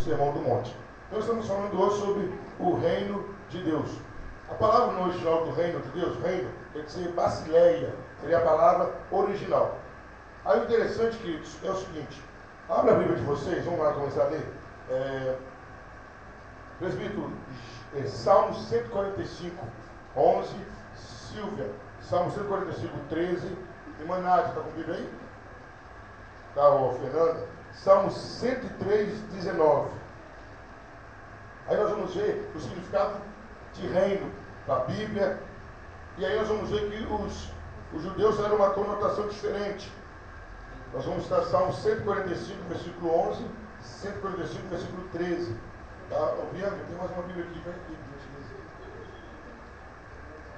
Sermão do Monte. Então estamos falando hoje sobre o reino de Deus. A palavra no original do reino de Deus, reino, tem que ser basileia, seria a palavra original. Aí o interessante, queridos, é o seguinte: abra a Bíblia de vocês, vamos lá começar a ler. Presbítero, Salmo 145, 11, Silvia, Salmo 145, 13, irmã Nádia, está com a Bíblia aí? Tá, ó, Fernanda. Salmo 103, 19. Aí nós vamos ver o significado de reino da Bíblia, e aí nós vamos ver que os judeus deram uma conotação diferente. Nós vamos estar Salmo 145, versículo 11, 145, versículo 13. Tá? Bianca, tem mais uma Bíblia aqui, vem aqui.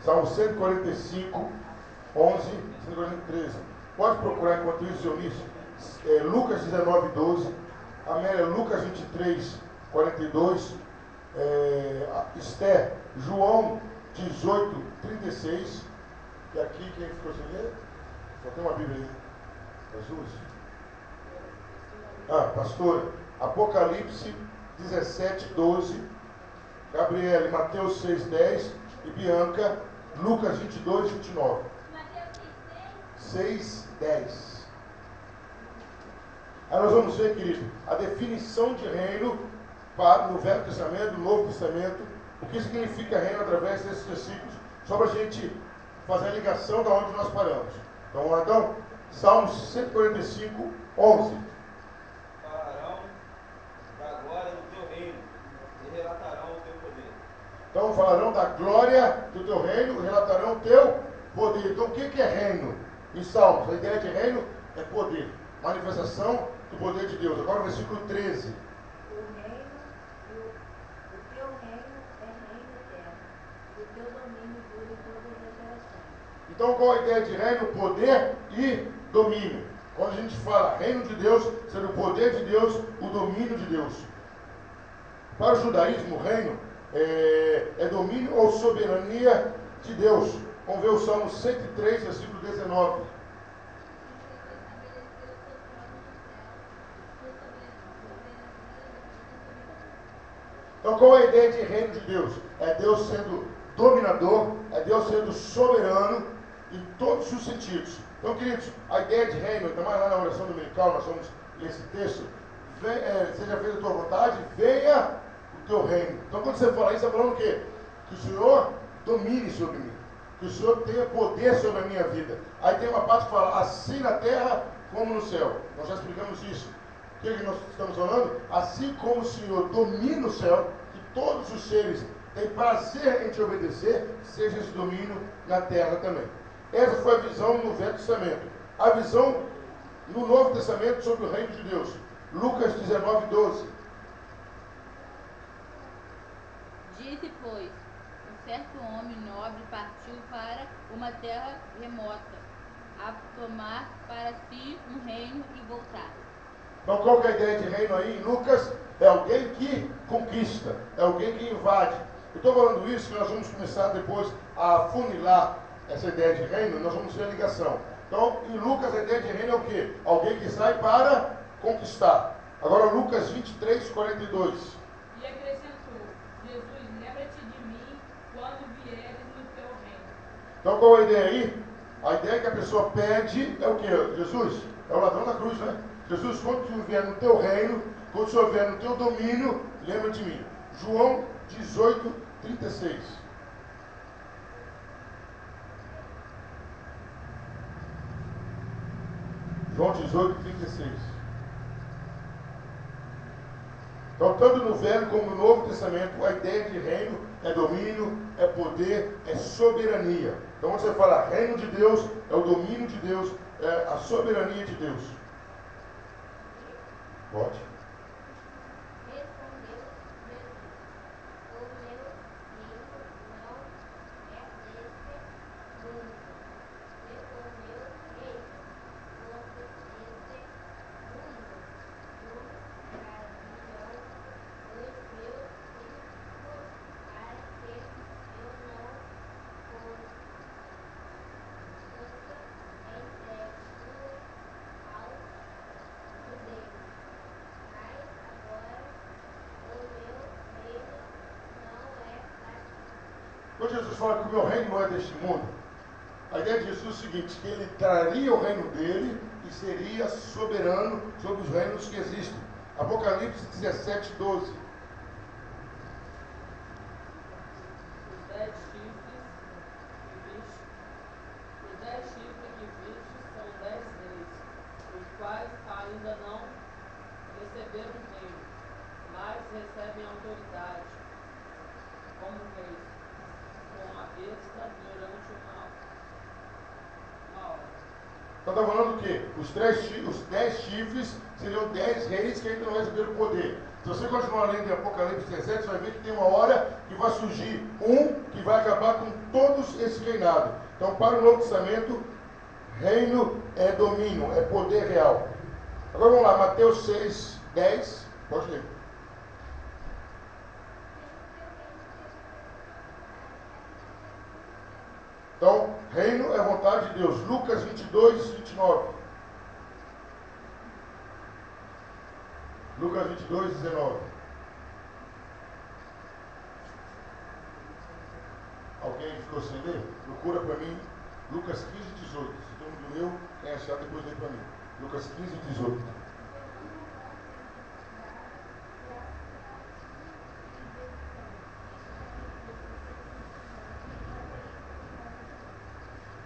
Salmo 145, 11, 145, 13. Pode procurar enquanto isso, Eunice. Lucas 19, 12. Amélia, Lucas 23, 42. Esther, João 18, 36. E aqui, quem ficou sem ler? Só tem uma Bíblia aí. Jesus. Pastora, Apocalipse 17, 12. Gabriele, Mateus 6, 10. E Bianca, Lucas 22, 29. 6, 10. Aí nós vamos ver, querido, a definição de reino no Velho Testamento, no Novo Testamento, o que significa reino através desses versículos, só para a gente fazer a ligação da onde nós paramos. Então, vamos lá, então, Salmo 145, 11. Falarão da glória do teu reino e relatarão o teu poder. Então, falarão da glória do teu reino e relatarão o teu poder. Então, o que é reino? Em Salmos, a ideia de reino é poder, manifestação do poder de Deus. Agora, o versículo 13. O teu reino é reino eterno, e o teu domínio dura em todas as gerações. Então, qual a ideia de reino? Poder e domínio. Quando a gente fala reino de Deus, sendo o poder de Deus, o domínio de Deus. Para o judaísmo, reino é domínio ou soberania de Deus. Vamos ver o Salmo 103, versículo 19. Então, qual é a ideia de reino de Deus? É Deus sendo dominador, é Deus sendo soberano em todos os sentidos. Então, queridos, a ideia de reino, ainda mais lá na oração dominical, nós vamos ler esse texto: seja feita a tua vontade, venha o teu reino. Então, quando você fala isso, você está falando o quê? Que o Senhor domine sobre mim, que o Senhor tenha poder sobre a minha vida. Aí tem uma parte que fala, assim na terra como no céu. Nós já explicamos isso. O que nós estamos falando? Assim como o Senhor domina o céu, que todos os seres têm prazer em te obedecer, seja esse domínio na terra também. Essa foi a visão no Velho Testamento. A visão no Novo Testamento sobre o reino de Deus. Lucas 19, 12. Disse, pois, um certo homem nobre partiu para uma terra remota, a tomar para si um reino e voltar. Então, qual que é a ideia de reino aí? Em Lucas, é alguém que conquista, é alguém que invade. Eu estou falando isso que nós vamos começar depois a afunilar essa ideia de reino, nós vamos ver a ligação. Então, em Lucas, a ideia de reino é o quê? Alguém que sai para conquistar. Agora, Lucas 23, 42. E acrescentou, Jesus, lembra-te de mim quando vieres no teu reino. Então, qual é a ideia aí? A ideia é que a pessoa pede é o quê? Jesus, é o ladrão da cruz, né? Jesus, quando tu vier no teu reino, quando o Senhor vier no teu domínio, lembra de mim. João 18, 36. João 18, 36. Então, tanto no Velho como no Novo Testamento, a ideia de reino é domínio, é poder, é soberania. Então, quando você fala reino de Deus, é o domínio de Deus, é a soberania de Deus. Pode. Respondeu Jesus, o meu reino não é deste mundo. Respondeu ele, fosse deste mundo, nos traziam os meus filhos para que eu não fosse entregue aos judeus. Quando Jesus fala que o meu reino não é deste mundo, a ideia de Jesus é o seguinte, que ele traria o reino dele e seria soberano sobre os reinos que existem. Apocalipse 17, 12. Os 10 chifres que viste são 10 reis, os quais ainda não receberam reino, mas recebem autoridade como reis, com a besta durante uma hora. Então está falando o quê? Os 10 chifres seriam 10 reis que ainda não receberam poder. Se você continuar lendo em Apocalipse 17, você vai ver que tem uma hora que vai surgir um que vai acabar com todos esse reinado. Então, para o Novo Testamento, reino é domínio, é poder real. Agora vamos lá, Mateus 6, 10. Pode ler. Então, reino é vontade de Deus. Lucas 22, 29. Lucas 22, 19. Alguém ficou sem ler? Procura para mim Lucas 15, 18. Se todo mundo leu, quem achar depois lê para mim. Lucas 15, 18.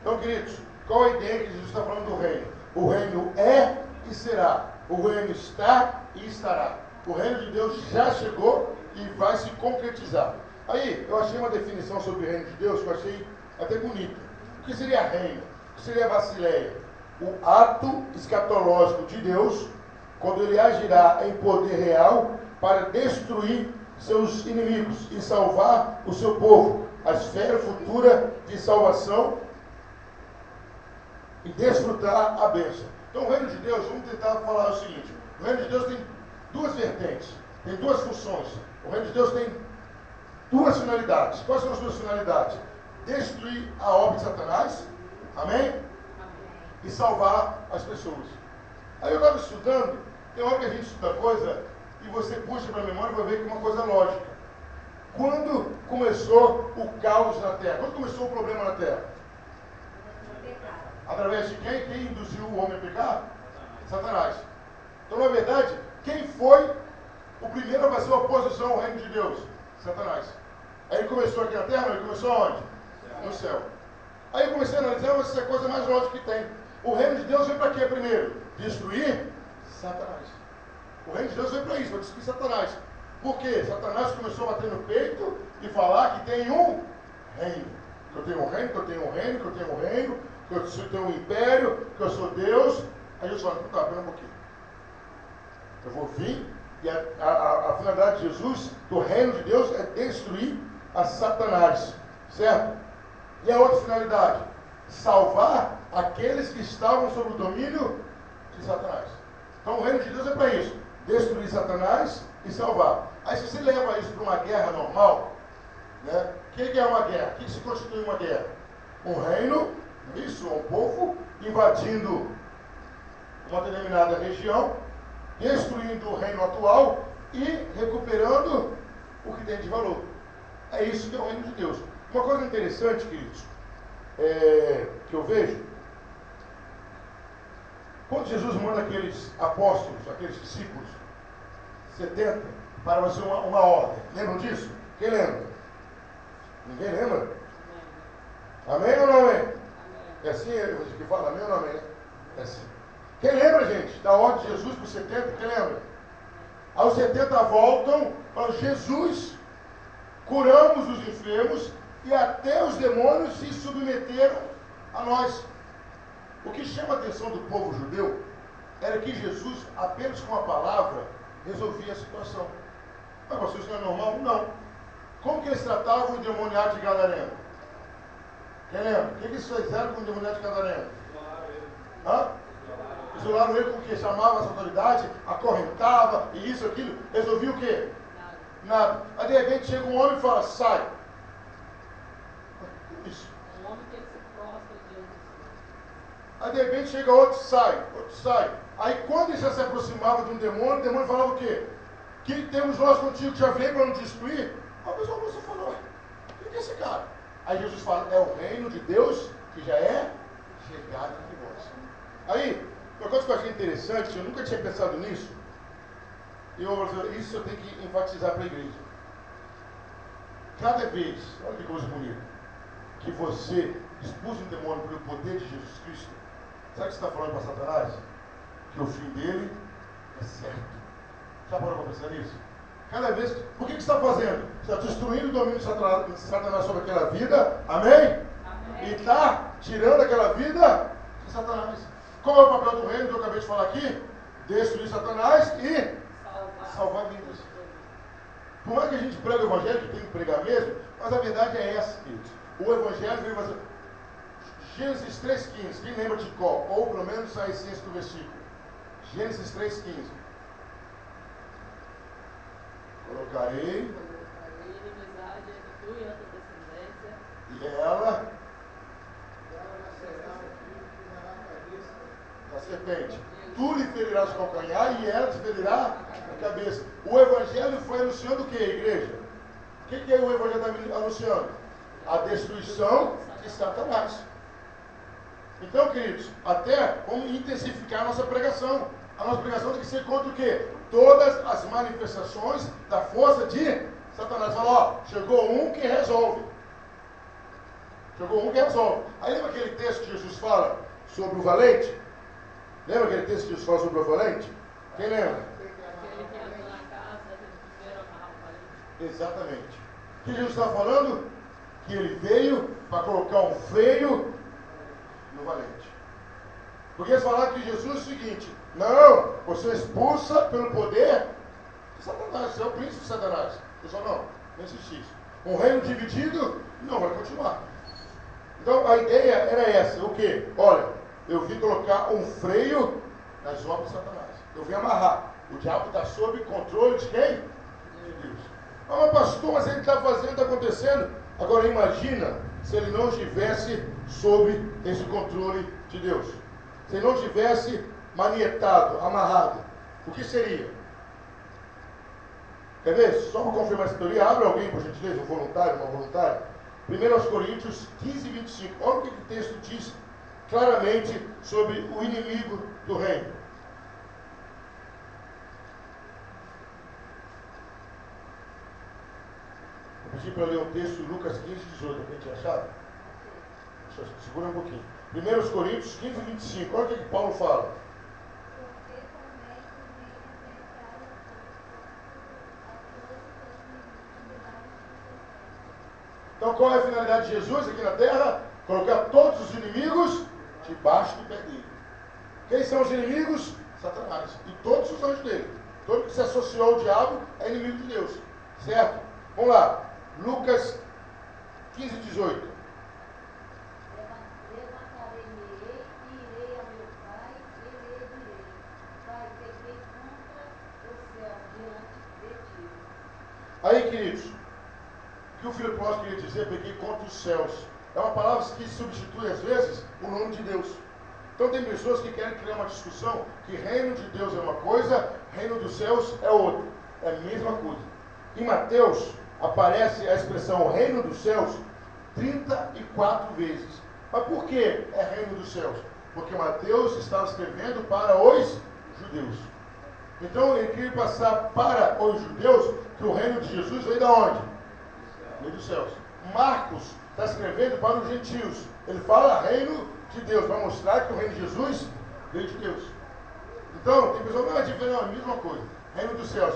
Então, queridos, qual a ideia que Jesus está falando do reino? O reino é e será. O reino está e estará. O reino de Deus já chegou e vai se concretizar. Aí, eu achei uma definição sobre o reino de Deus que eu achei até bonita. O que seria reino? O que seria basileia? O ato escatológico de Deus, quando ele agirá em poder real para destruir seus inimigos e salvar o seu povo. A esfera futura de salvação e desfrutar a bênção. Então, o reino de Deus, vamos tentar falar o seguinte: o reino de Deus tem duas vertentes, tem duas funções. O reino de Deus tem duas finalidades. Quais são as duas finalidades? Destruir a obra de Satanás, amém? E salvar as pessoas. Aí eu estava estudando, tem hora que a gente estuda coisa e você puxa para a memória e vai ver que é uma coisa lógica. Quando começou o caos na Terra? Quando começou o problema na Terra? Através de quem? Quem induziu o homem a pecar? Satanás. Então, na verdade, quem foi o primeiro a fazer oposição ao reino de Deus? Satanás. Aí ele começou aqui na Terra, mas ele começou onde? No céu. Aí eu comecei a analisar, mas essa é a coisa mais lógica que tem. O reino de Deus veio para quê primeiro? Destruir Satanás. O reino de Deus veio para isso, para destruir Satanás. Por quê? Satanás começou a bater no peito e falar que tem um reino. Que eu tenho um reino, que eu tenho um reino, que eu tenho um reino, que eu tenho um império, que eu sou Deus. Aí Jesus fala, tá, pera um pouquinho. Eu vou vir e a finalidade de Jesus, do reino de Deus, é destruir a Satanás. Certo? E a outra finalidade? Salvar aqueles que estavam sob o domínio de Satanás. Então o reino de Deus é para isso. Destruir Satanás e salvar. Aí se você leva isso para uma guerra normal, né? O que é uma guerra? O que se constitui uma guerra? Um reino, isso, um povo, invadindo uma determinada região, destruindo o reino atual e recuperando o que tem de valor. É isso que é o reino de Deus. Uma coisa interessante, queridos, que eu vejo, quando Jesus manda aqueles apóstolos, aqueles discípulos, 70, para fazer uma ordem, lembram disso? Quem lembra? Ninguém lembra? Amém ou não amém? É assim que fala, amém ou não amém? É assim. Quem lembra, gente, da ordem de Jesus para os 70? Quem lembra? Aos 70 voltam, falam, Jesus, curamos os enfermos e até os demônios se submeteram a nós. O que chama a atenção do povo judeu era que Jesus, apenas com a palavra, resolvia a situação. Mas vocês não é normal? Não. Como que eles tratavam o endemoniado de Gadareno? Quem lembra? O que eles fizeram com o endemoniado de Gadareno? Isolaram ele com o que? Chamava as autoridades, acorrentava, e isso, aquilo. Resolvia o quê? Nada. Aí de repente chega um homem e fala, sai. Isso. Um homem que ele se prostra diante do Senhor. Aí de repente chega outro, sai, outro sai. Aí quando ele já se aproximava de um demônio, o demônio falava o quê? Que temos nós contigo que já veio para nos destruir? A pessoa falou, quem é esse cara? Aí Jesus fala, é o reino de Deus que já é chegado entre vós. Aí, uma coisa que eu achei interessante, eu nunca tinha pensado nisso, e isso eu tenho que enfatizar para a igreja. Cada vez, olha que coisa bonita, que você expulsa um demônio pelo poder de Jesus Cristo, sabe o que você está falando para Satanás? Que o fim dele é certo. Já parou para pensar nisso? Cada vez. Por que você está fazendo? Você está destruindo o domínio de Satanás sobre aquela vida. Amém? Amém. E está tirando aquela vida de Satanás. Qual é o papel do reino que eu acabei de falar aqui? Destruir Satanás e salvar vidas. Por mais que a gente pregue o evangelho, que tem que pregar mesmo, mas a verdade é essa, queridos. O evangelho veio fazer. Gênesis 3,15. Quem lembra de qual? Ou pelo menos a essência do versículo. Gênesis 3,15. Colocarei inimizade entre tu e a tua descendência. e ela da serpente. Tu lhe ferirás o calcanhar e ela te ferirá a cabeça. O evangelho foi anunciando o que, igreja? O que o evangelho está anunciando? A destruição de Satanás. Então, queridos, até vamos intensificar a nossa pregação. A nossa pregação tem que ser contra o quê? Todas as manifestações da força de Satanás. Fala, ó, chegou um que resolve. Chegou um que resolve. Aí lembra aquele texto que Jesus fala sobre o valente? Lembra aquele texto que Jesus fala sobre o valente? Quem lembra? Aquele que entra na casa, ele primeiro amarra o valente. Exatamente. O que Jesus está falando? Que ele veio para colocar um freio no valente. Porque eles falaram que Jesus é o seguinte: não, você expulsa pelo poder de Satanás, você é o príncipe de Satanás. Eu só não existe isso. Um reino dividido não vai continuar. Então a ideia era essa: o quê? Olha, eu vim colocar um freio nas obras de Satanás. Eu vim amarrar. O diabo está sob controle de quem? De Deus. Ah, mas pastor, mas ele está fazendo, está acontecendo. Agora imagina se ele não estivesse sob esse controle de Deus. Se ele não estivesse manietado, amarrado. O que seria? Quer ver? Só para confirmar essa teoria, abre alguém, por gentileza, um voluntário, uma voluntária. 1 Coríntios 15, 25. Olha o que o texto diz claramente sobre o inimigo do reino. Vou pedir para ler o texto de Lucas 15, 18. Alguém tinha achado? Segura um pouquinho. 1 Coríntios 15, 25. Olha o que Paulo fala. Então qual é a finalidade de Jesus aqui na terra? Colocar todos os inimigos debaixo do pé dele. Quem são os inimigos? Satanás. E todos os anjos dele. Todo que se associou ao diabo é inimigo de Deus. Certo? Vamos lá. Lucas 15, 18. Levantarei-me e irei a meu pai, e lhe direi: Pai, pequei contra o céu diante de ti. Aí, queridos, o que o filho pródigo queria dizer, peguei contra os céus. É uma palavra que substitui, às vezes, o nome de Deus. Então tem pessoas que querem criar uma discussão que reino de Deus é uma coisa, reino dos céus é outra. É a mesma coisa. Em Mateus aparece a expressão reino dos céus 34 vezes. Mas por que é reino dos céus? Porque Mateus estava escrevendo para os judeus. Então ele queria passar para os judeus que o reino de Jesus veio da onde? Veio dos céus. Marcos está escrevendo para os gentios. Ele fala reino de Deus, para mostrar que o reino de Jesus veio de Deus. Então, tem pessoas que não é diferente, é a mesma coisa. Reino dos céus.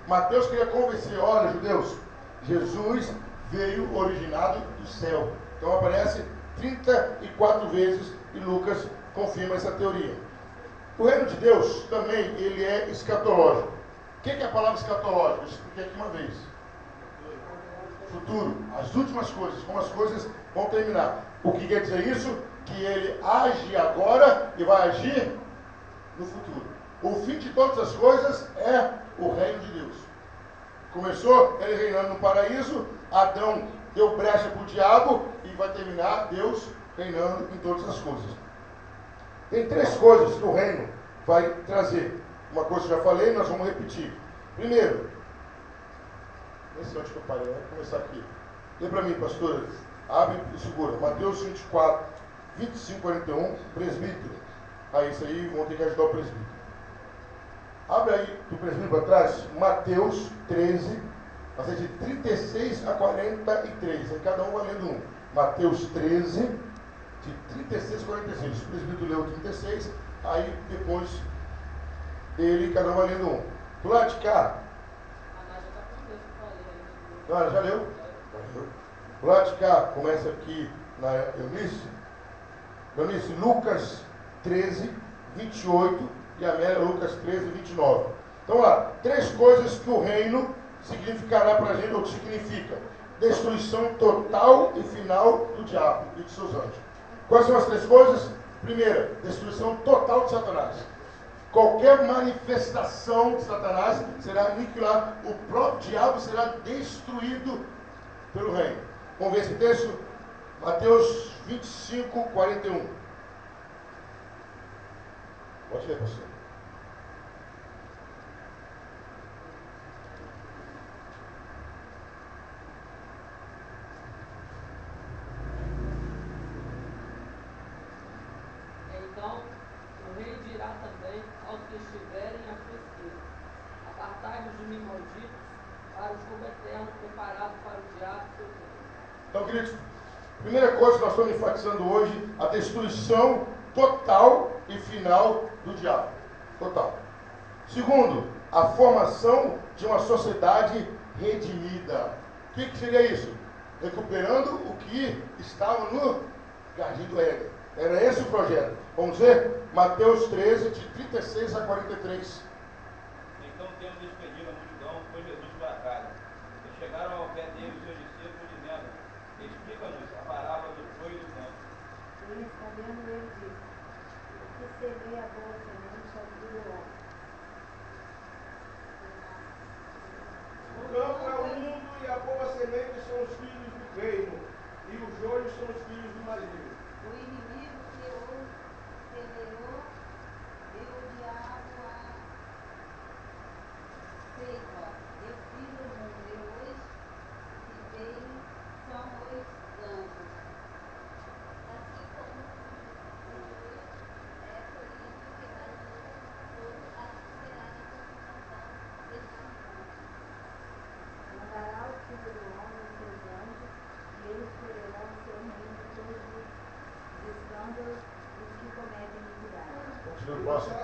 Mateus queria convencer, olha, judeus, Jesus veio originado do céu. Então aparece 34 vezes e Lucas confirma essa teoria. O reino de Deus também ele é escatológico. O que é a palavra escatológica? Eu expliquei aqui uma vez. Futuro, as últimas coisas, como as coisas vão terminar. O que quer dizer isso? Que ele age agora e vai agir no futuro. O fim de todas as coisas é o reino de Deus. Começou ele reinando no paraíso, Adão deu brecha para o diabo e vai terminar Deus reinando em todas as coisas. Tem três coisas que o reino vai trazer. Uma coisa que eu já falei, nós vamos repetir. Primeiro, nesse onde que eu parei, vamos começar aqui. Lê para mim, pastora. Abre e segura. Mateus 24, 25, 41, presbítero. Isso aí vão ter que ajudar o presbítero. Abre aí do presbítero para trás, Mateus 13, vai ser de 36 a 43. Aí cada um vai lendo um. Mateus 13, de 36 a 46. O presbítero leu 36, aí depois ele, cada um vai lendo um. Do lado de cá. A Nádia está com Deus para ler. Já leu? Já leu. Do lado de cá, começa aqui na Eunice. Eunice, Lucas 13, 28 e Amélia, Lucas 13, 29. Então lá, três coisas que o reino significará para a gente, ou que significa: destruição total e final do diabo e de seus anjos. Quais são as três coisas? Primeira, destruição total de Satanás. Qualquer manifestação de Satanás será aniquilada, o próprio diabo será destruído pelo reino. Vamos ver esse texto? Mateus 25, 41. Pode ler, pastor. Então, o rei dirá também aos que estiverem à sua esquerda: apartai-vos de mim, malditos, para o fogo eterno preparado para o diabo e seu reino. Então, queridos, primeira coisa que nós estamos enfatizando hoje, a destruição total e final do diabo. Total. Segundo, a formação de uma sociedade redimida. O que seria isso? Recuperando o que estava no Jardim do Éden. Era esse o projeto. Vamos ver? Mateus 13, de 36 a 43. Então, tendo despedido a multidão, foi Jesus para casa. E chegaram ao pé dele os seus discípulos, dizendo: explica-nos a parábola do joio e do campo. E respondendo ele disse: o que semeia a boa semente é o filho do homem. O campo é o mundo e a boa semente são os filhos do reino, e os joios são os filhos do maligno. O inimigo que o semeou, e o diabo a feiva. Eu fiz o mundo, e os que vêm são os anjos. Assim como o joio é colhido e queimado no fogo, assim será na consumação deste mundo. Mandará o filho do homem os seus anjos, e eles colherão o seu reino de todos os escândalos dos que cometem iniquidade. Continua o próximo.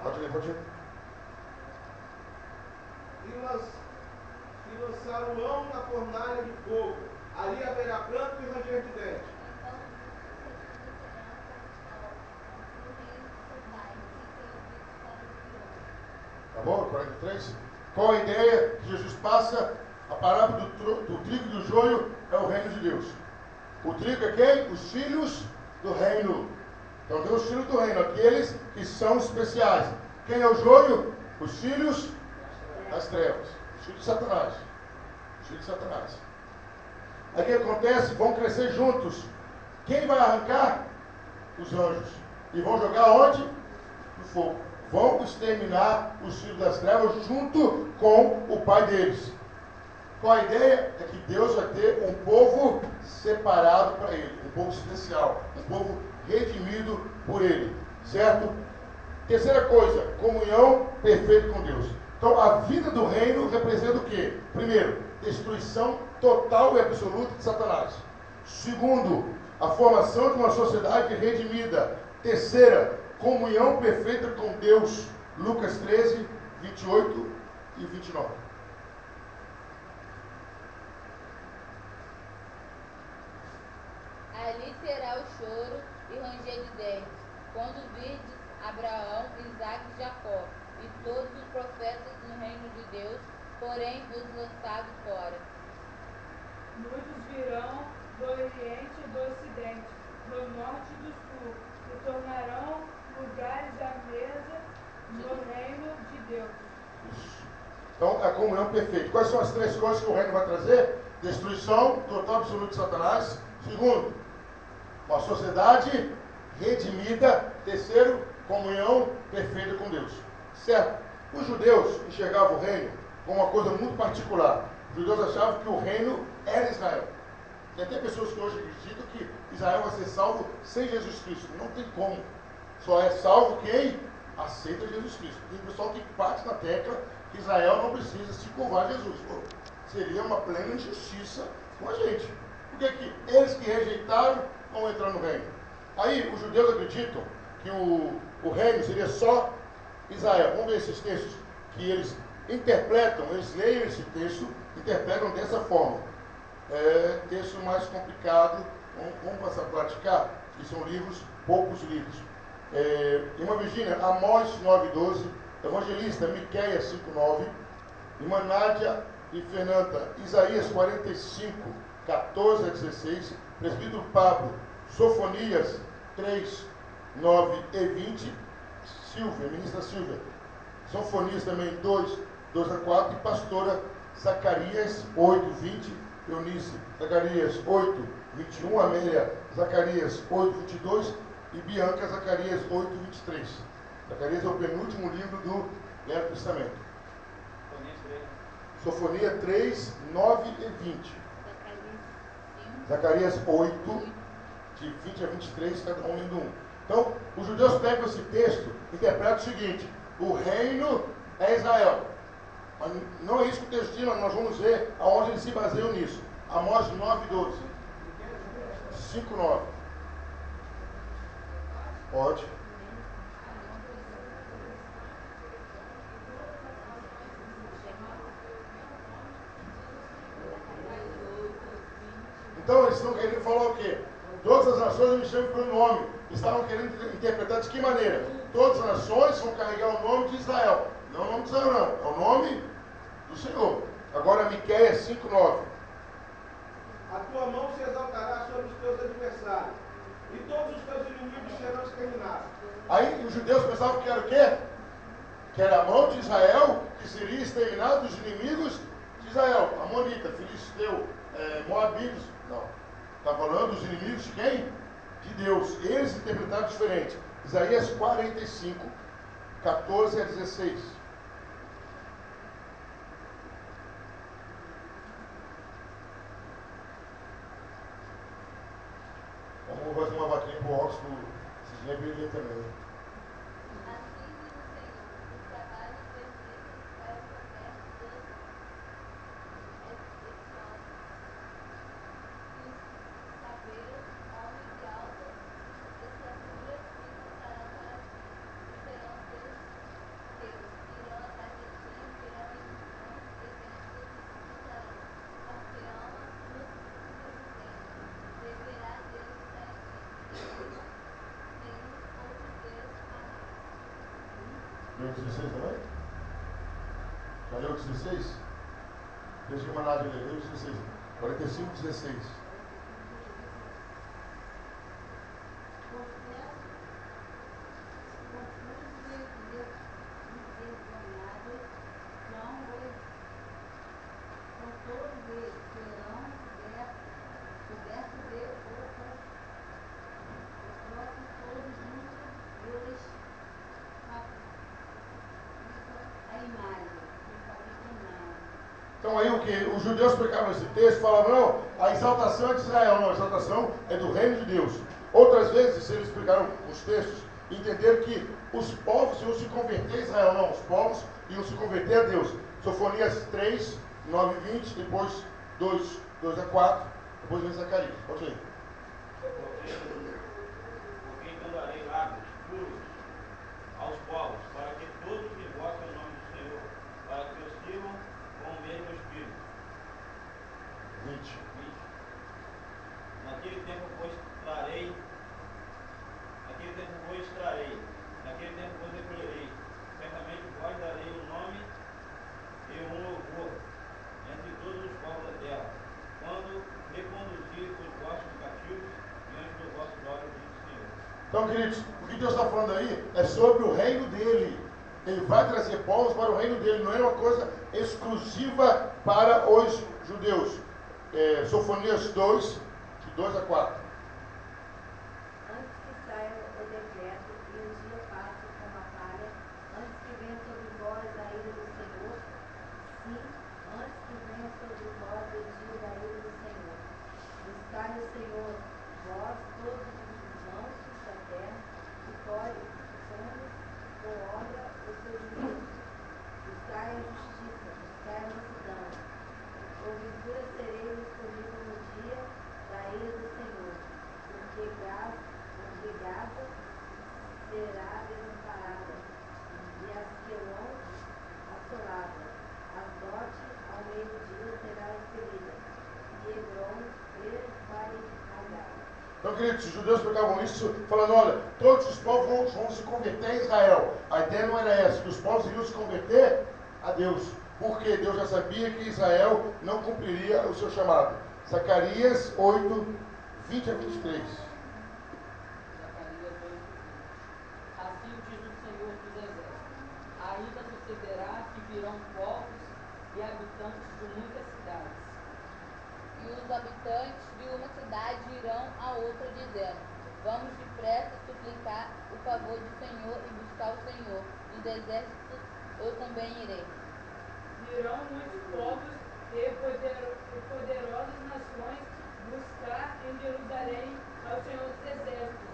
Pode ler, pode ler. E lançar-o-ão na fornalha de fogo. Ali haverá pranto e ranger de dentes. Então os justos receberão o reino do seu Pai, que tem ouvidos para ouvir. Tá bom? 43. Qual a ideia que Jesus passa? A parábola do trigo e do joio é o reino de Deus. O trigo é quem? Os filhos do reino. Então tem os filhos do reino, aqueles que são especiais. Quem é o joio? Os filhos das trevas. Os filhos de Satanás. Os filhos de Satanás. Aí o que acontece? Vão crescer juntos. Quem vai arrancar? Os anjos. E vão jogar onde? No fogo. Vão exterminar os filhos das trevas junto com o pai deles. Qual a ideia? É que Deus vai ter um povo separado para ele, um povo especial, um povo redimido por ele, certo? Terceira coisa, comunhão perfeita com Deus. Então a vida do reino representa o quê? Primeiro, destruição total e absoluta de Satanás. Segundo, a formação de uma sociedade redimida. Terceira, comunhão perfeita com Deus. Lucas 13, 28 e 29. Ali será o choro e ranger de dentes, quando virdes Abraão, Isaque e Jacó, e todos os profetas no reino de Deus, porém os lançados fora. Muitos virão do Oriente e do Ocidente, do Norte e do Sul, e tornarão lugares à mesa no reino de Deus. Isso. Então, a comunhão perfeita. Quais são as três coisas que o reino vai trazer? Destruição total absoluta de Satanás. Segundo, uma sociedade redimida. Terceiro, comunhão perfeita com Deus. Certo? Os judeus enxergavam o reino como uma coisa muito particular. Os judeus achavam que o reino era Israel. Tem até pessoas que hoje acreditam que Israel vai ser salvo sem Jesus Cristo. Não tem como. Só é salvo quem aceita Jesus Cristo. Tem pessoal que bate na tecla que Israel não precisa se curvar a Jesus. Pô, seria uma plena injustiça com a gente. Porque que eles que rejeitaram vão entrar no reino. Aí os judeus acreditam que o reino seria só Israel. Vamos ver esses textos que eles interpretam, eles leem esse texto, interpretam dessa forma. É texto mais complicado, vamos passar a praticar, que são livros, poucos livros. Irmã Virgínia, Amós 9,12, Evangelista, Miqueias 5,9, Irmã Nádia e Fernanda, Isaías 45, 14 a 16, Presbítero Pablo, Sofonias 3, 9 e 20, Silvia, Ministra Silvia, Sofonias também 2, 2 a 4, e Pastora Zacarias 8, 20, Eunice, Zacarias 8, 21, Amélia, Zacarias 8, 22 e Bianca, Zacarias 8, 23. Zacarias é o penúltimo livro do Velho Testamento. Sofonia 3, 9 e 20. Zacarias 8, de 20 a 23, cada um lendo um. Então, os judeus pegam esse texto e interpretam o seguinte: o reino é Israel. Mas não é isso que o texto diz, nós vamos ver aonde eles se baseiam nisso. Amós 9, 12. 5, 9. Pode. Então eles estão querendo falar o quê? Todas as nações me chamam pelo nome. Estavam querendo interpretar de que maneira? Todas as nações vão carregar o nome de Israel. Não é o nome de Israel, não. É o nome do Senhor. Agora Miqueias 5, 9. A tua mão se exaltará sobre os teus adversários, e todos os teus inimigos serão exterminados. Aí os judeus pensavam que era o quê? Que era a mão de Israel que seria exterminado dos inimigos de Israel. Amonita, Filisteu, Moabitas. Não. Está falando dos inimigos de quem? De Deus. Eles interpretaram diferente. Isaías 45, 14 a 16. Vamos fazer uma vaquinha pro Oxford, vocês lembram ele também. Assim diz o Senhor, o trabalho perfeito é o comércio dos excelsos, os saberes, homens de alta estatura, que voltarão para ti, serão teus deuses, irão atrás de ti, virão em mãos e ventos e disputarão, porque ama os presidentes, deverá Deus estar em ti, nenhum outro Deus amar. Leu 16 também? Já leu 16? Deixa eu mandar de ler. Leu 16. 45, 16. Então aí o que? Os judeus pegavam esse texto e falavam, não, a exaltação é de Israel, não, a exaltação é do reino de Deus. Outras vezes eles explicaram os textos e entenderam que os povos iam se converter a Israel, não, os povos iam se converter a Deus. Sofonias 3, 9 e 20, depois 2, 2 a 4, depois vem Zacarias. Ok. Porque encantarei lábios puros aos povos, para que todos invoquem o nome do Senhor, para que os sirvam com o mesmo espírito. 20. Naquele tempo vos extrarei, naquele tempo vos recolherei, certamente vós darei um nome e um louvor entre todos os povos da terra, quando reconduzir os vossos cativos diante do vosso glória, diz o Senhor. Então, queridos, o que Deus está falando aí é sobre o reino dele. Ele vai trazer povos para o reino dele, não é uma coisa exclusiva para os judeus. Sofonias 2, de 2 a 4. Antes que saia o decreto e o dia passe como a palha, antes que venha sobre vós a ira do Senhor, sim, antes que venha sobre Buscai o Senhor, vós todos os mansos da terra, e colhe fundos com obra o seu juízo. Buscai a justiça, buscai a mansidão. Porventura sereis escolhidos no dia da ira do Senhor, porque Gaza será desamparada, e Asquelon assolada. Asdote ao meio-dia será expelida, e Hebron esvairada. Então, queridos, os judeus pegavam isso falando, olha, todos os povos vão se converter a Israel. A ideia não era essa, que os povos iriam se converter a Deus. Porque Deus já sabia que Israel não cumpriria o seu chamado. Zacarias 8, 20 a 23. Zacarias 8. Assim diz o Senhor dos Exércitos: ainda sucederá que virão povos e habitantes de muitas cidades. E os habitantes de uma cidade irão a outra, dizendo: vamos depressa suplicar o favor do Senhor e buscar o Senhor. Dos exércitos eu também irei. Virão muitos povos e poderosas nações buscar em Jerusalém ao Senhor dos Exércitos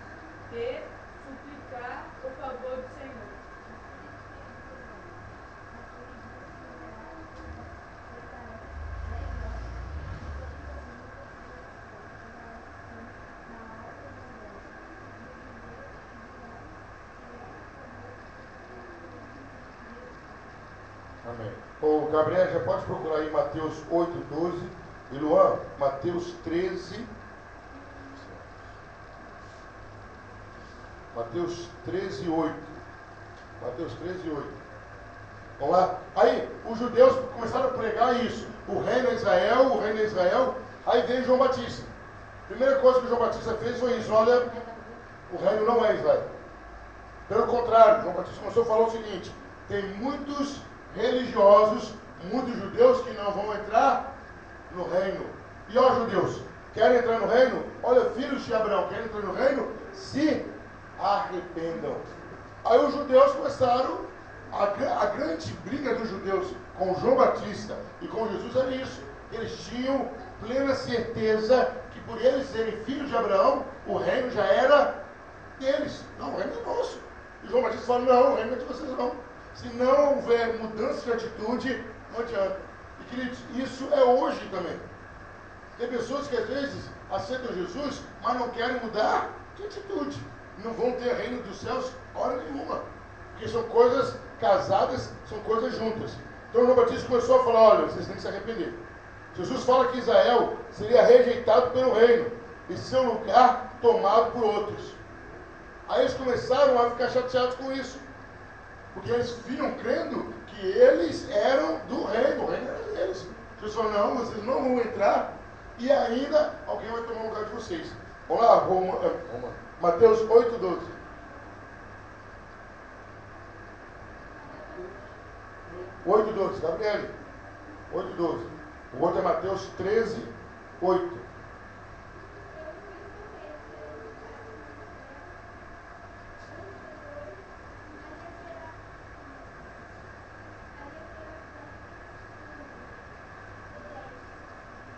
e suplicar o favor do Senhor. Amém. O Gabriel já pode procurar aí Mateus 8, 12. E Luan, Mateus 13. Mateus 13, 8. Mateus 13, 8. Vamos lá? Aí, os judeus começaram a pregar isso. O reino é Israel, o reino é Israel. Aí veio João Batista. Primeira coisa que João Batista fez foi isso. Olha, o reino não é Israel. Pelo contrário, João Batista começou a falar o seguinte: tem muitos religiosos, muitos judeus que não vão entrar no reino. E ó, judeus, querem entrar no reino? Olha, filhos de Abraão, querem entrar no reino? Se arrependam. Aí os judeus começaram, a grande briga dos judeus com João Batista e com Jesus era isso. Eles tinham plena certeza que por eles serem filhos de Abraão, o reino já era deles. Não, o reino é nosso. E João Batista fala, não, o reino não é de vocês não. Se não houver mudança de atitude, não adianta. E queridos, isso é hoje também. Tem pessoas que às vezes aceitam Jesus, mas não querem mudar de atitude. Não vão ter reino dos céus hora nenhuma. Porque são coisas casadas, são coisas juntas. Então João Batista começou a falar, olha, vocês têm que se arrepender. Jesus fala que Israel seria rejeitado pelo reino e seu lugar tomado por outros. Aí eles começaram a ficar chateados com isso. Porque eles vinham crendo que eles eram do reino, o reino era deles. Jesus falou, não, vocês não vão entrar e ainda alguém vai tomar o lugar de vocês. Vamos lá, Mateus 8, 12. Oito, 12, Gabriel. 8, 12. O outro é Mateus 13, 8.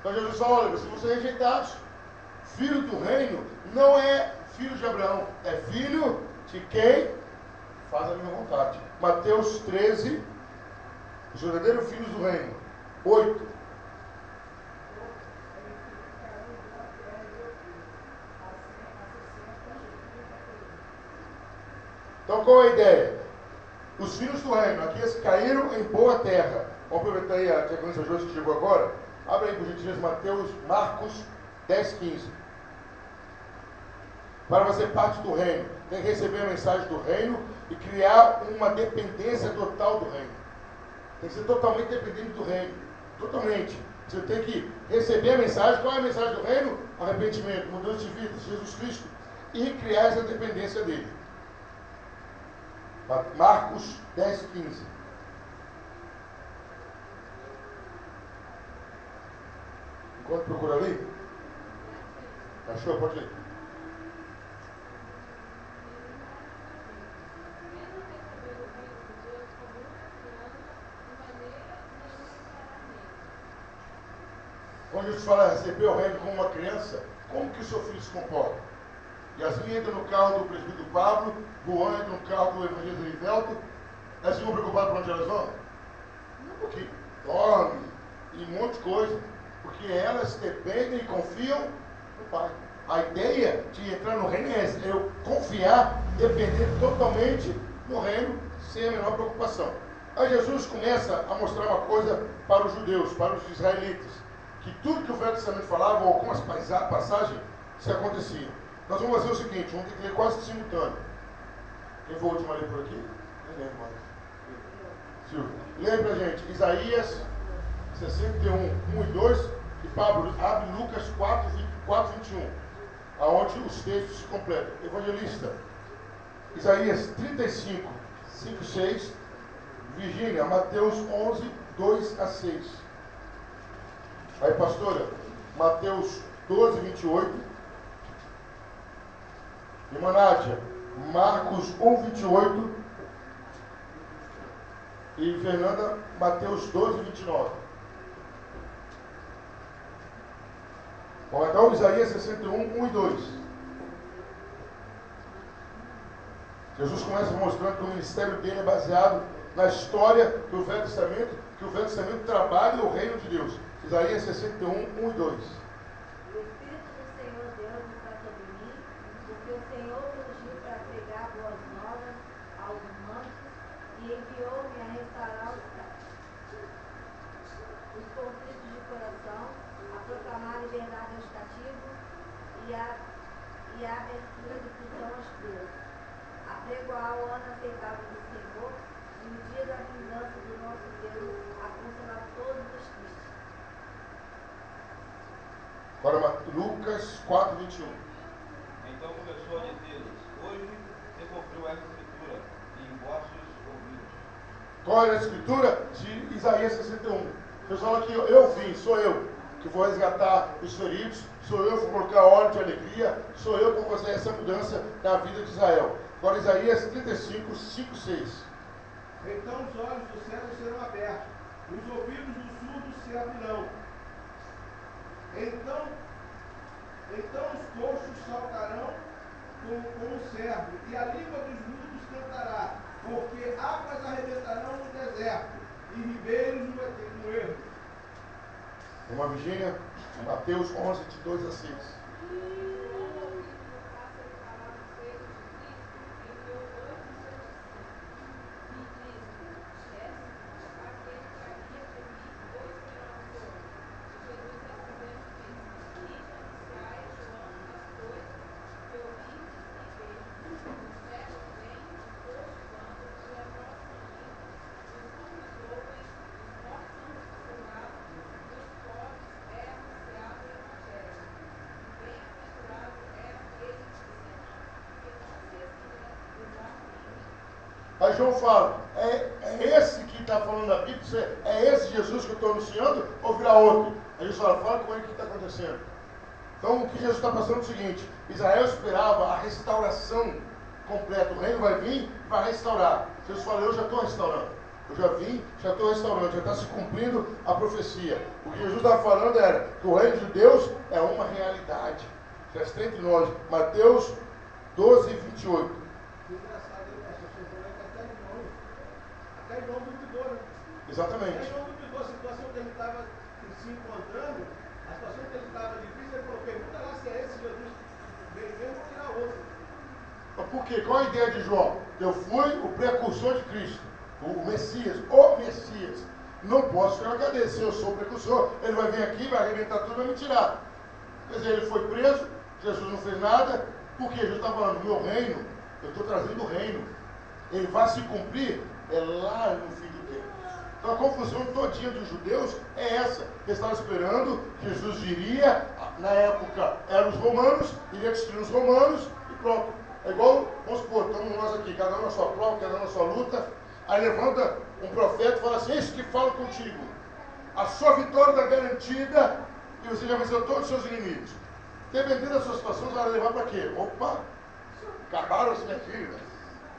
Então Jesus fala, olha, vocês vão ser rejeitados. Filho do reino não é filho de Abraão, é filho de quem faz a minha vontade. Mateus 13, os verdadeiros filhos do reino. 8. Então qual é a ideia? Os filhos do reino, aqueles que caíram em boa terra. Vamos aproveitar aí a sequência de hoje que chegou agora. Abre aí, por gentileza, Marcos 10, 15. Para fazer parte do reino, tem que receber a mensagem do reino e criar uma dependência total do reino. Tem que ser totalmente dependente do reino. Totalmente. Você tem que receber a mensagem. Qual é a mensagem do reino? Arrependimento, mudança de vida, Jesus Cristo. E criar essa dependência dele. Marcos 10, 15. Enquanto procura ali. Achou? Pode ler. Quando Jesus fala receber o reino como uma criança, como que o seu filho se comporta? Yasmin entra no carro do presbítero Pablo, Juan entra no carro do evangelista Rivelto. Elas ficam preocupadas por onde elas vão? Não, porque dorme e um monte de coisa. Porque elas dependem e confiam no Pai. A ideia de entrar no reino é essa, eu confiar, depender totalmente no reino, sem a menor preocupação. Aí Jesus começa a mostrar uma coisa para os judeus, para os israelitas, que tudo que o Velho Testamento falava, ou algumas passagens, se acontecia. Nós vamos fazer o seguinte, vamos ter que ler quase simultâneo. Quem foi o último a ler por aqui? Nem lembro mais. Silvio. Leia pra gente, Isaías 61, 1 e 2, e Pablo abre Lucas 4, 21, aonde os textos se completam. Evangelista, Isaías 35, 5 e 6, Virgínia, Mateus 11, 2 a 6. Aí, pastora, Mateus 12, 28. Irmã Nádia, Marcos 1, 28. E Fernanda, Mateus 12, 29. Bom, então Isaías 61, 1 e 2. Jesus começa mostrando que o ministério dele é baseado na história do Velho Testamento, que o Velho Testamento trabalha o reino de Deus. Isaías 61, 1 e 2. O Espírito do Senhor Deus está sobre mim, porque o Senhor me ungiu para pregar boas novas aos mansos e enviou-me a restaurar os conflitos de coração, a proclamar liberdade aos cativos e a abertura de prisão aos presos, a pregoar o ano aceitável do Senhor e o dia da vingança do nosso Deus, a consolar todos os tristes. Agora Lucas 4, 21. Então começou a dizer-lhes: hoje se cumpriu essa escritura em vossos ouvidos. Qual era a escritura? De Isaías 61. Jesus fala que eu vim, sou eu que vou resgatar os feridos, sou eu que vou colocar óleo de alegria, sou eu que vou fazer essa mudança na vida de Israel. Agora Isaías 35, 5, 6. Então os olhos dos cegos serão abertos, os ouvidos dos surdos se abrirão. Então os coxos saltarão como o servo, e a língua dos mudos cantará, porque águas arrebentarão no deserto, e ribeiros no ermo. Uma Virgínia, Mateus 11, de 2 a 6. Aí João fala, é esse que está falando na Bíblia, é esse Jesus que eu estou anunciando, ou virá outro? Aí Jesus fala com ele o que está acontecendo. Então o que Jesus está passando é o seguinte, Israel esperava a restauração completa, o reino vai vir e vai restaurar. Jesus fala, eu já estou restaurando, eu já vim, já estou restaurando, já está se cumprindo a profecia. O que Jesus estava falando era que o reino de Deus é uma realidade, já está entre nós. Mateus 12, 28. Até João duvidou, né? Exatamente. Até João duvidou a situação que ele estava se encontrando, a situação que ele estava difícil, ele falou, pergunta lá se é esse Jesus que veio mesmo ou será outro. Mas por quê? Qual a ideia de João? Eu fui o precursor de Cristo, o Messias. Não posso ficar na cadeia. Se eu sou o precursor, ele vai vir aqui, vai arrebentar tudo e vai me tirar. Quer dizer, ele foi preso, Jesus não fez nada, porque Jesus está falando, meu reino, eu estou trazendo o reino. Ele vai se cumprir lá no fim do tempo. Então a confusão todinha dos judeus é essa. Eles estavam esperando, Jesus viria, na época eram os romanos, iria destruir os romanos e pronto. É igual, vamos supor, estamos nós aqui, cada um na sua prova, cada um na sua luta. Aí levanta um profeta e fala assim, esse que fala contigo. A sua vitória está garantida e você já venceu todos os seus inimigos. Dependendo da sua situação, você vai levar para quê? Opa, acabaram as minhas filhas.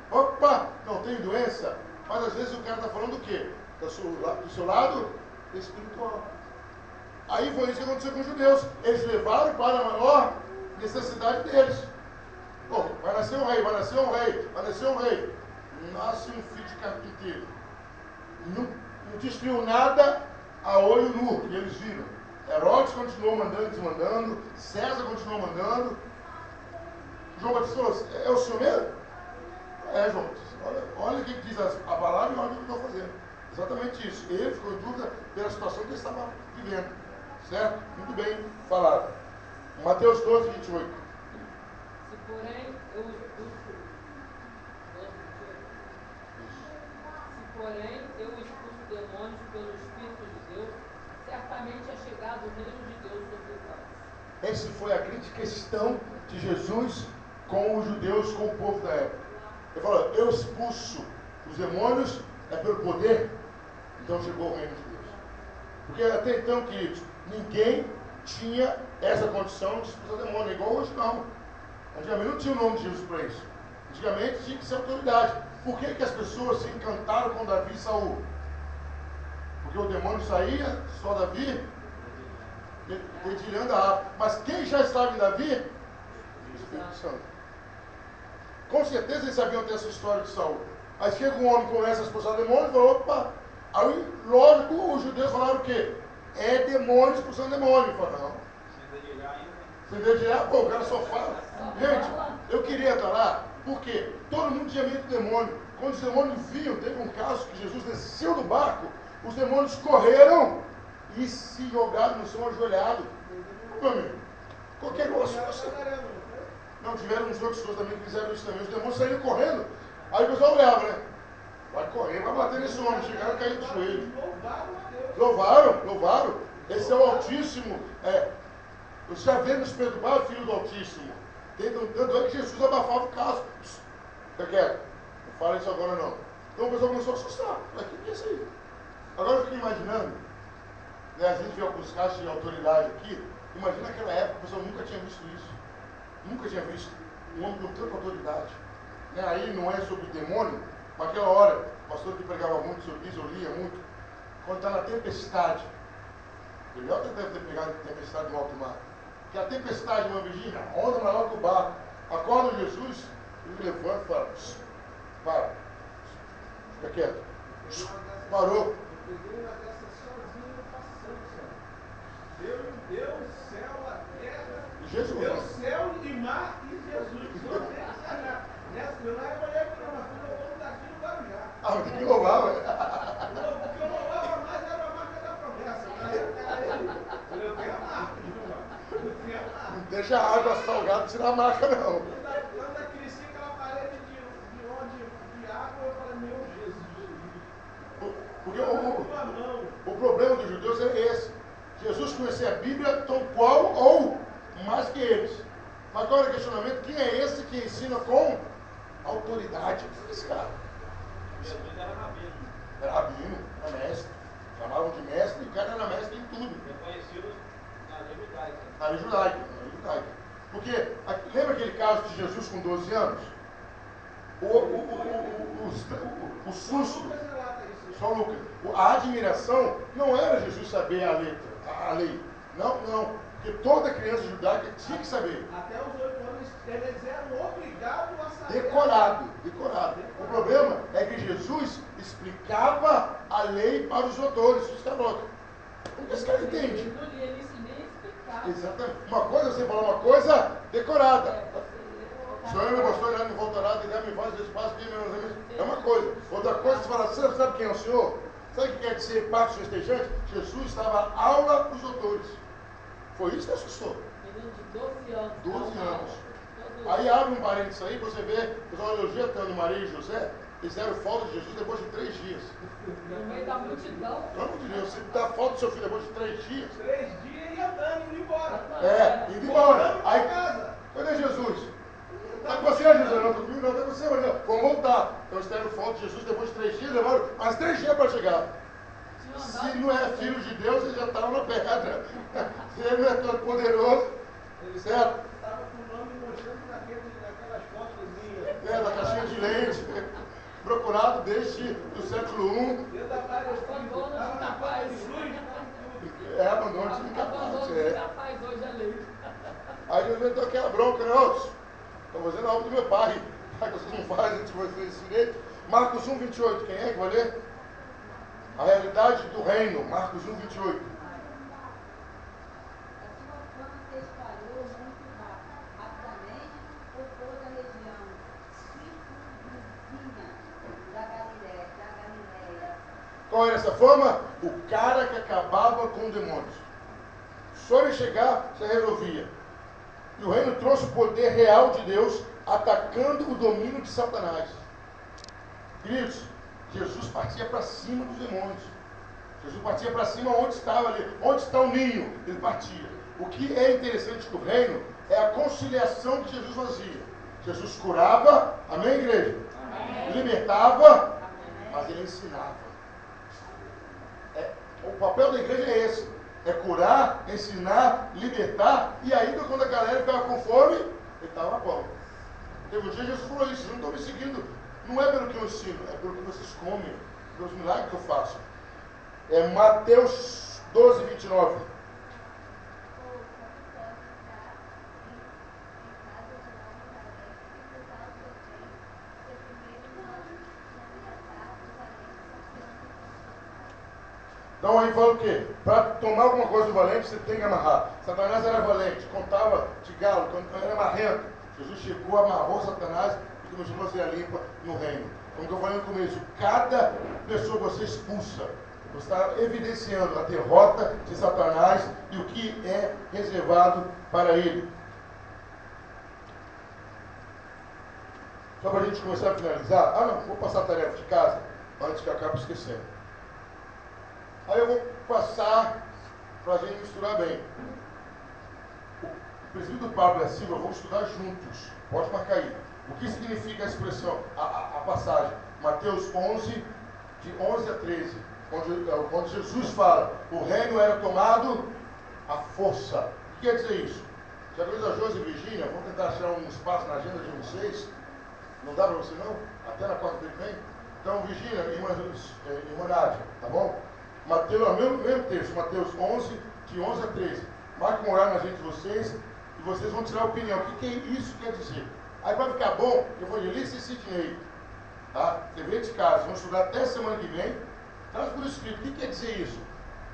Opa, não tem doença. Mas às vezes o cara está falando do quê? Do seu lado espiritual. Aí foi isso que aconteceu com os judeus. Eles levaram para a maior necessidade deles. Pô, vai nascer um rei, vai nascer um rei, vai nascer um rei. Nasce um filho de carpinteiro. Não destruiu nada a olho nu, que eles viram. Herodes continuou mandando e desmandando, César continuou mandando. João Batista falou: é o senhor mesmo? É, João Batista. Olha o que diz a palavra e olha o que eu estou fazendo. Exatamente isso. Ele ficou em dúvida pela situação que ele estava vivendo. Certo? Muito bem falado. Mateus 12, 28. Se porém eu expulso demônios pelo Espírito de Deus, certamente é chegado o reino de Deus sobre vós. Essa foi a grande questão de Jesus com os judeus, com o povo da época. Ele falou: eu expulso os demônios, é pelo poder. Então chegou o reino de Deus. Porque até então, queridos, ninguém tinha essa condição de expulsar demônio, igual hoje não. Antigamente não tinha o nome de Jesus para isso. Antigamente tinha que ser autoridade. Por que as pessoas se encantaram com Davi e Saul? Porque o demônio saía, só Davi, dedilhando a árvore. Mas quem já estava em Davi? O Espírito Santo. Com certeza eles sabiam dessa história de Saul. Aí chega um homem que começa a expulsar demônios e fala: opa! Aí, lógico, os judeus falaram o quê? É demônio expulsando demônio. Falaram: não. Sem dedilhar, pô, o cara só fala. Gente, eu queria estar lá, porque todo mundo tinha medo do demônio. Quando os demônios vinham, teve um caso que Jesus desceu do barco, os demônios correram e se jogaram no chão ajoelhado. Meu amigo, qualquer coisa. Não, tiveram uns outros pessoas também que fizeram isso também. Os demônios saíram correndo. Aí o pessoal olhava, né? Vai correr, vai bater nesse homem. Chegaram a cair de joelho. Louvaram. Esse é o Altíssimo. Você já vê nos perturbar, filho do Altíssimo. Tanto é que Jesus abafava o caso. Fica quieto. Não fala isso agora não. Então o pessoal começou a assustar. Mas o que é isso aí? Agora eu fico imaginando, né, a gente vê alguns casos de autoridade aqui. Imagina naquela época, o pessoal nunca tinha visto isso. Nunca tinha visto um homem com tanta autoridade. Né? Aí não é sobre demônio, mas aquela hora, o pastor que pregava muito sobre isso, eu lia muito, quando está na tempestade. Melhor que deve ter pegado a tempestade no alto mar. Que a tempestade, uma vigília, a onda maior que o barco, acorda Jesus, ele levanta e fala: para, fica quieto. Parou. Deus, céu, a terra, Jesus. Deus, céu e mar e Jesus. Só tem que sanar. Eu não olhei para uma fila, eu vou daqui no Guarujá. Ah, mas tem que louvar, ué. O que eu louvava mais era a marca da promessa. Eu tenho a marca, eu tenho a marca. Não deixa a água salgada tirar a marca, não. Quando eu cresci aquela parede de água, eu falei: meu Jesus. Porque o problema dos judeus é esse. Jesus conhecia a Bíblia tão qual ou mais que eles. Mas agora o questionamento: quem é esse que ensina com autoridade? Esse cara. Jesus era rabino. Era rabino, era mestre. Chamavam de mestre e o cara era mestre em tudo. Reconhecido na lei judaica. Na lei judaica. Porque, lembra aquele caso de Jesus com 12 anos? O susto. Só Lucas. A admiração não era Jesus saber a letra, a lei. Não. Porque toda criança judaica tinha que saber. Até os 8 anos eles eram obrigados a saber. Decorado. O problema é que Jesus explicava a lei para os autores. Isso está louco. Como que esse cara entende? Ele não lia, ele nem explicava. Exatamente. Uma coisa é você falar uma coisa decorada. O senhor meu pastor irá me voltará, irá me faz espaço, é uma coisa. Outra coisa, você fala: você sabe quem é o senhor? Sabe o que quer dizer parte festejante? Jesus estava aula para os doutores. Foi isso que assustou. Menino de 12 anos. 12 anos. Aí abre um parênteses aí, você vê, o pessoal elogia tanto Maria e José, eles deram foto de Jesus depois de 3 dias. No meio da multidão. Pelo amor de Deus, você dá foto do seu filho depois de 3 dias. 3 dias e andando, indo embora. Indo embora. Voltando Aí, para casa. cadê Jesus? Está com você, Jesus? Não, comigo não, está com você, mas não. Vamos voltar. Então eles deram foto de Jesus depois de 3 dias, levaram mais 3 dias para chegar. Se não é filho de Deus, ele já estava na pedra. Se ele não é todo poderoso, certo? Estava com o nome mostrando naquelas fotos. Da caixinha de leite, procurado desde o século I. Dentro da praia, Abandono de capaz. Abandono de capaz. Abandono de capaz hoje é lei. Aí Jesus Jesus deu aquela bronca, né, outros? Estão fazendo a obra do meu pai. Pai, vocês não fazem de vocês esse direito. Marcos 1, 28, quem é que vai ler? A realidade do reino, Marcos 1, 28. A sua fama se espalhou muito rapidamente por toda a região circunvizinha da Galiléia. Qual era essa fama? O cara que acabava com demônios. Só ele chegar, você resolvia. E o reino trouxe o poder real de Deus, atacando o domínio de Satanás. Queridos, Jesus partia para cima dos demônios. Jesus partia para cima onde estava ali. Onde está o ninho? Ele partia. O que é interessante do reino é a conciliação que Jesus fazia. Jesus curava, amém, igreja? Amém. Libertava, mas ele ensinava. O papel da igreja é esse. É curar, ensinar, libertar. E ainda quando a galera ficava com fome, ele estava na pão. Teve um dia Jesus falou isso: não estão me seguindo. Não é pelo que eu ensino, é pelo que vocês comem, pelos milagres que eu faço. É Mateus 12, 29. Então aí fala o quê? Para tomar alguma coisa do valente, você tem que amarrar. Satanás era valente, contava de galo, era marrento. Jesus chegou, amarrou Satanás e começou a fazer a limpa no reino. Como que eu falei no começo, cada pessoa que você expulsa, você está evidenciando a derrota de Satanás e o que é reservado para ele. Só para a gente começar a finalizar. Ah, não, vou passar a tarefa de casa antes que eu acabe esquecendo. Aí eu vou passar para a gente misturar bem. O presbítero Pablo e a Silva vão estudar juntos. Pode marcar aí. O que significa a expressão, a passagem? Mateus 11, de 11 a 13. Onde Jesus fala, o reino era tomado à força. O que quer dizer isso? Já talvez a Josi e Virgínia, vamos tentar achar um espaço na agenda de vocês. Não dá para você não? Até na quarta-feira que vem? Então, Virgínia, irmã Nádia, tá bom? Mateus, é o mesmo texto, Mateus 11, de 11 a 13. Marque um horário na gente de vocês e vocês vão tirar a opinião. O que isso quer dizer? Aí para ficar bom, evangelista e Sidney, tá? Dever de casa, vamos estudar até semana que vem. Traz por escrito, o que quer dizer isso?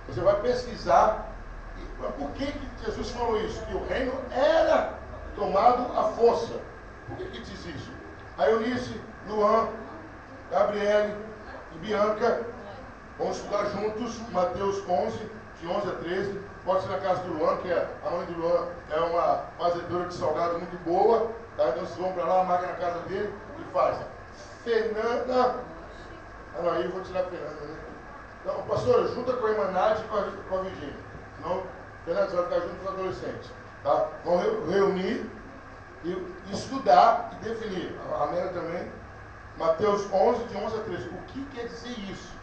Você vai pesquisar. Por que Jesus falou isso? Que o reino era tomado à força. Por que diz isso? A Eunice, Luan, Gabriele e Bianca vão estudar juntos Mateus 11, de 11 a 13. Pode ser na casa do Luan, que a mãe do Luan é uma fazedora de salgado muito boa. Tá? Então vocês vão para lá, marca na casa dele e faz. Fernanda. Ah, não, aí eu vou tirar a Fernanda, né? Então, pastora, junta com a irmã Nádia e com a Virgínia. Senão, Fernanda, você vai ficar junto com os adolescentes. Tá? Vão reunir e estudar e definir. A Amélia também. Mateus 11, de 11 a 13. O que quer dizer isso?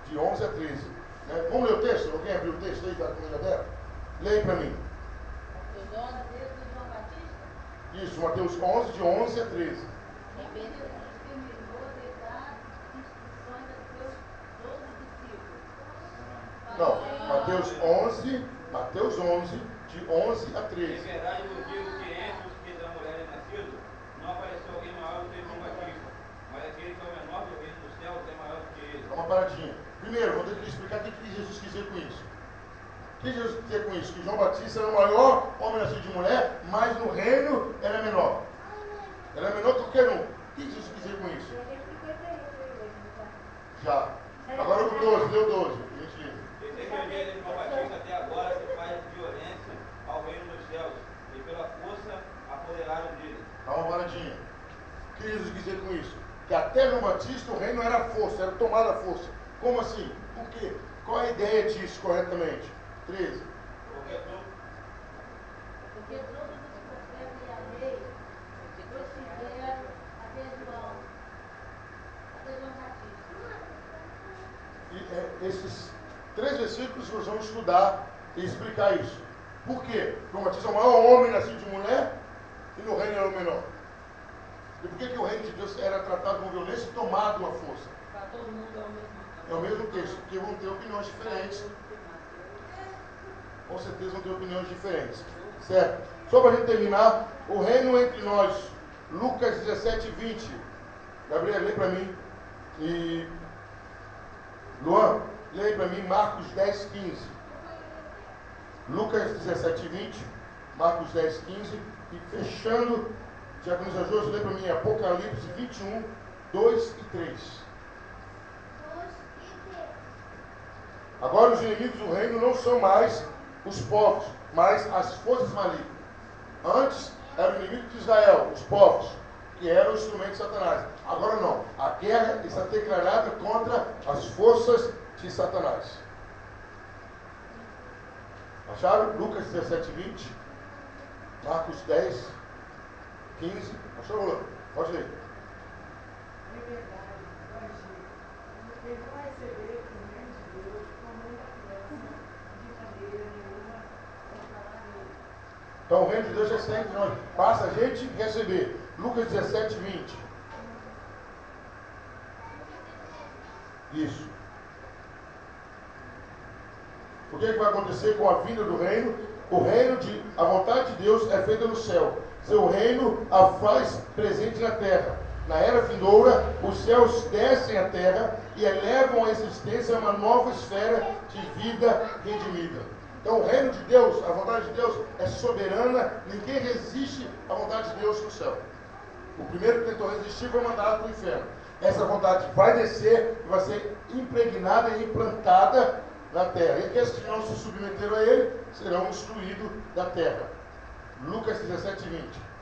De 11 a 13. Né? Vamos ler o texto? Alguém abriu o texto aí? Está com ele aberto? Leia para mim. Isso, Mateus 11, de 11 a 13. Não, Mateus 11, de 11 a 13. Em verdade vos digo que entre os que da mulher é nascido, não apareceu alguém maior do que João Batista, mas aquele que é o menor do reino dos céus é maior do que ele. Dá uma paradinha. Primeiro, vou ter que explicar o que Jesus quis dizer com isso. O que Jesus quis dizer com isso? Que João Batista era o maior homem nascido de mulher, mas no reino era menor. Era menor que qualquer um. O que Jesus quis dizer com isso? Já. Agora o 12, deu 12. Esse evangelho de João Batista até agora se faz violência ao reino dos céus e pela força apoderaram dele. Dá uma paradinha. O que Jesus quis dizer com isso? Que até João Batista o reino era força, era tomada à força. Como assim? Por quê? Qual é a ideia disso corretamente? 13. Porque todos os profetas e a lei procederam até João Batista. E esses 3 versículos nós vamos estudar e explicar isso. Por quê? João Batista é o maior homem nascido de mulher e no reino era o menor. E por que o reino de Deus era tratado com violência e tomado à força? Para todo mundo é o mesmo texto, porque vão ter opiniões diferentes. Com certeza vão ter opiniões diferentes. Certo? Só para a gente terminar, o reino entre nós, Lucas 17, 20. Gabriel, lê para mim. E Luan, lê para mim Marcos 10, 15. Lucas 17, 20. Marcos 10, 15. E fechando, Diaconisa Josi, lê para mim Apocalipse 21, 2 e 3. Agora os inimigos do reino não são mais os povos, mas as forças malignas. Antes era o inimigo de Israel, os povos, que eram o instrumento de Satanás. Agora não. A guerra está declarada contra as forças de Satanás. Acharam? Lucas 17, 20. Marcos 10, 15. Achou, Rolando? Pode ler. É verdade, pode ir. Eles vão receber o reino de Deus com muita pressa, de maneira nenhuma, falar nele. Então o reino de Deus já está entre nós. Basta a gente receber. Lucas 17, 20. Isso. O que vai acontecer com a vinda do reino? A vontade de Deus é feita no céu. Seu reino a faz presente na terra. Na era vindoura, os céus descem à terra e elevam a existência a uma nova esfera de vida redimida. Então o reino de Deus, a vontade de Deus é soberana, ninguém resiste à vontade de Deus no céu. O primeiro que tentou resistir foi mandado para o inferno. Essa vontade vai descer e vai ser impregnada e implantada na terra. E aqueles que não se submeteram a ele serão excluídos da terra. Lucas 17, 20.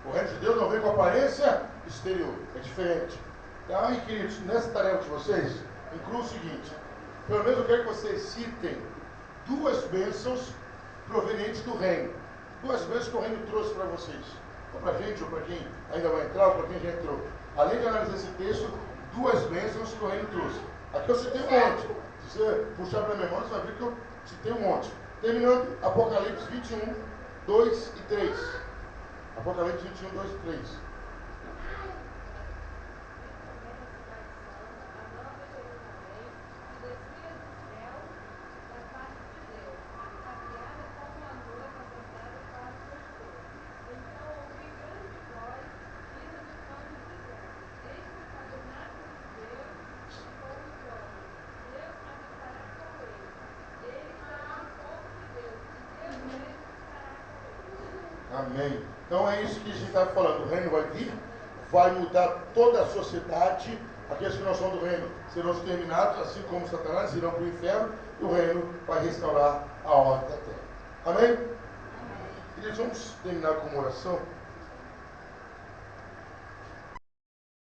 O reino de Deus não vem com aparência exterior, é diferente. Então, aí, queridos, nessa tarefa de vocês, inclui o seguinte: pelo menos eu quero que vocês citem duas bênçãos provenientes do reino. Duas bênçãos que o reino trouxe para vocês. Ou para a gente, ou para quem ainda vai entrar, ou para quem já entrou. Além de analisar esse texto, duas bênçãos que o reino trouxe. Aqui eu citei um monte. Se você puxar para a memória, você vai ver que eu citei um monte. Terminando, Apocalipse 21, 2 e 3. Apocalipse 21, 2 e 3. Amém. Então é isso que a gente está falando. O reino vai vir, vai mudar toda a sociedade. Aqueles que não são do reino serão exterminados, assim como Satanás irão para o inferno, e o reino vai restaurar a ordem da terra. Amém? Amém. E nós vamos terminar com uma oração.